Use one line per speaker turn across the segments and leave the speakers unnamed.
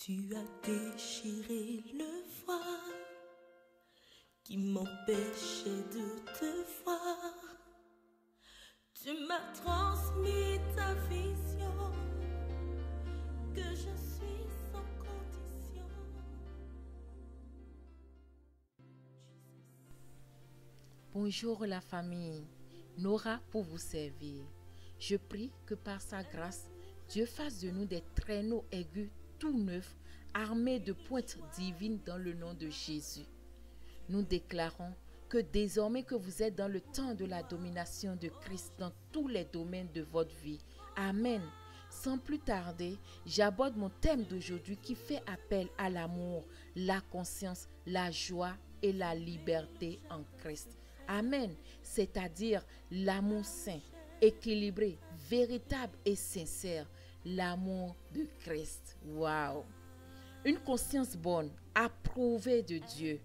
Tu as déchiré le voile qui m'empêchait de te voir. Tu m'as transmis ta vision, que je suis sans condition.
Bonjour la famille, Nora pour vous servir. Je prie que par sa grâce, Dieu fasse de nous des traîneaux aigus tout neufs, armés de pointes divines dans le nom de Jésus. Nous déclarons que désormais que vous êtes dans le temps de la domination de Christ dans tous les domaines de votre vie. Amen. Sans plus tarder, j'aborde mon thème d'aujourd'hui qui fait appel à l'amour, la conscience, la joie et la liberté en Christ. Amen. C'est-à-dire l'amour saint, équilibré, véritable et sincère. L'amour de Christ. Waouh! Une conscience bonne, approuvée de Dieu.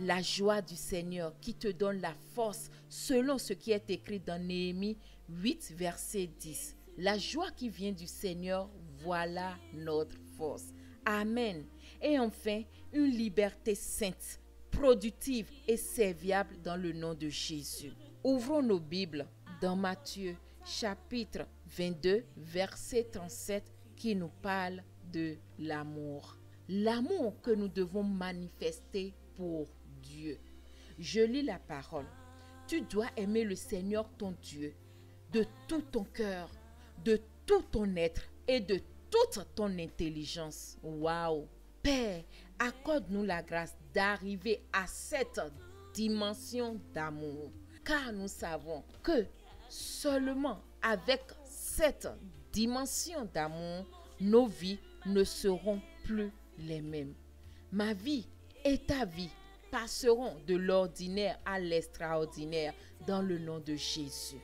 La joie du Seigneur qui te donne la force selon ce qui est écrit dans Néhémie 8, verset 10. La joie qui vient du Seigneur, voilà notre force. Amen. Et enfin, une liberté sainte, productive et serviable dans le nom de Jésus. Ouvrons nos Bibles dans Matthieu chapitre 22, verset 37 qui nous parle de l'amour. L'amour que nous devons manifester pour Dieu. Je lis la parole. Tu dois aimer le Seigneur ton Dieu de tout ton cœur, de tout ton être et de toute ton intelligence. Waouh! Père, accorde-nous la grâce d'arriver à cette dimension d'amour. Car nous savons que seulement avec cette dimension d'amour, nos vies ne seront plus les mêmes. Ma vie et ta vie passeront de l'ordinaire à l'extraordinaire dans le nom de Jésus.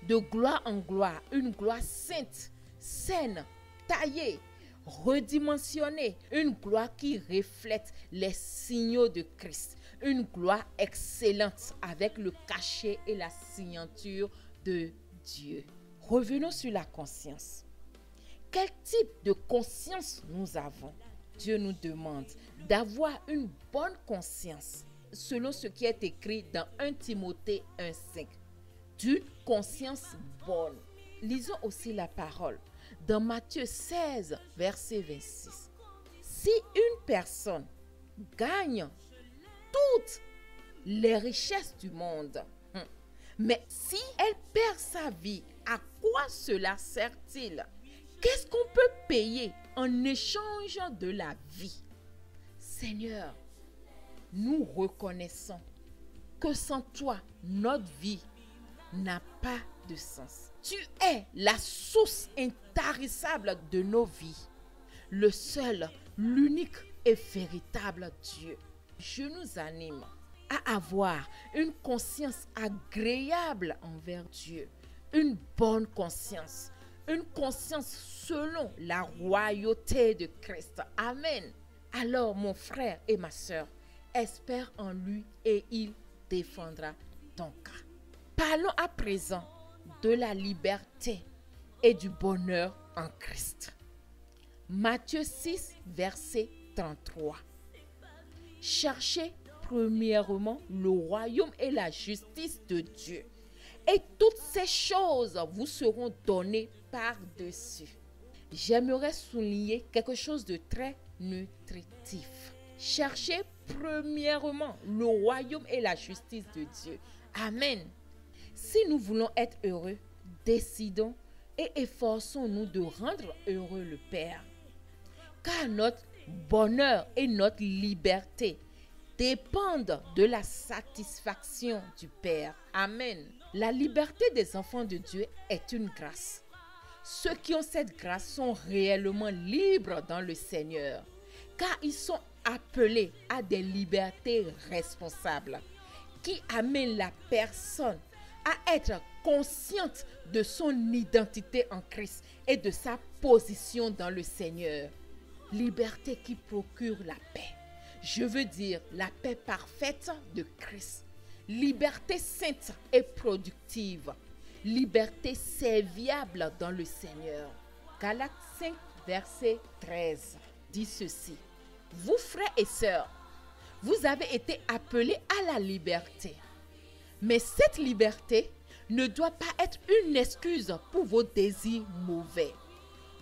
De gloire en gloire, une gloire sainte, saine, taillée, redimensionnée, une gloire qui reflète les signaux de Christ, une gloire excellente avec le cachet et la signature de Dieu. Revenons sur la conscience. Quel type de conscience nous avons? Dieu nous demande d'avoir une bonne conscience, selon ce qui est écrit dans 1 Timothée 1,5. D'une conscience bonne. Lisons aussi la parole dans Matthieu 16, verset 26. Si une personne gagne toutes les richesses du monde, mais si elle perd sa vie, à quoi cela sert-il? Qu'est-ce qu'on peut payer en échange de la vie? Seigneur, nous reconnaissons que sans toi, notre vie n'a pas de sens. Tu es la source intarissable de nos vies, le seul, l'unique et véritable Dieu. Je nous anime à avoir une conscience agréable envers Dieu, une bonne conscience, une conscience selon la royauté de Christ. Amen. Alors mon frère et ma sœur, espère en lui et il défendra ton cas. Parlons à présent de la liberté et du bonheur en Christ. Matthieu 6, verset 33. Cherchez premièrement le royaume et la justice de Dieu, et toutes ces choses vous seront données par-dessus. J'aimerais souligner quelque chose de très nutritif. Cherchez premièrement le royaume et la justice de Dieu. Amen. Si nous voulons être heureux, décidons et efforçons-nous de rendre heureux le Père. Car notre bonheur et notre liberté dépendent de la satisfaction du Père. Amen. La liberté des enfants de Dieu est une grâce. Ceux qui ont cette grâce sont réellement libres dans le Seigneur, car ils sont appelés à des libertés responsables qui amènent la personne à être consciente de son identité en Christ et de sa position dans le Seigneur. Liberté qui procure la paix. Je veux dire la paix parfaite de Christ. Liberté sainte et productive. Liberté serviable dans le Seigneur. Galates 5, verset 13. dit ceci. Vous, frères et sœurs, vous avez été appelés à la liberté. Mais cette liberté ne doit pas être une excuse pour vos désirs mauvais.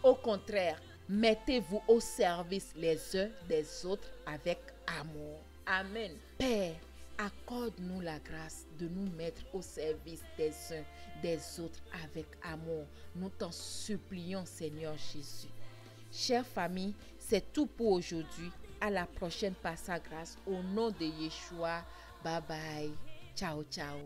Au contraire, mettez-vous au service les uns des autres avec amour. Amen. Père, accorde-nous la grâce de nous mettre au service des uns des autres avec amour. Nous t'en supplions, Seigneur Jésus. Chère famille, c'est tout pour aujourd'hui. À la prochaine par sa grâce. Au nom de Yeshua. Bye bye. Ciao, ciao.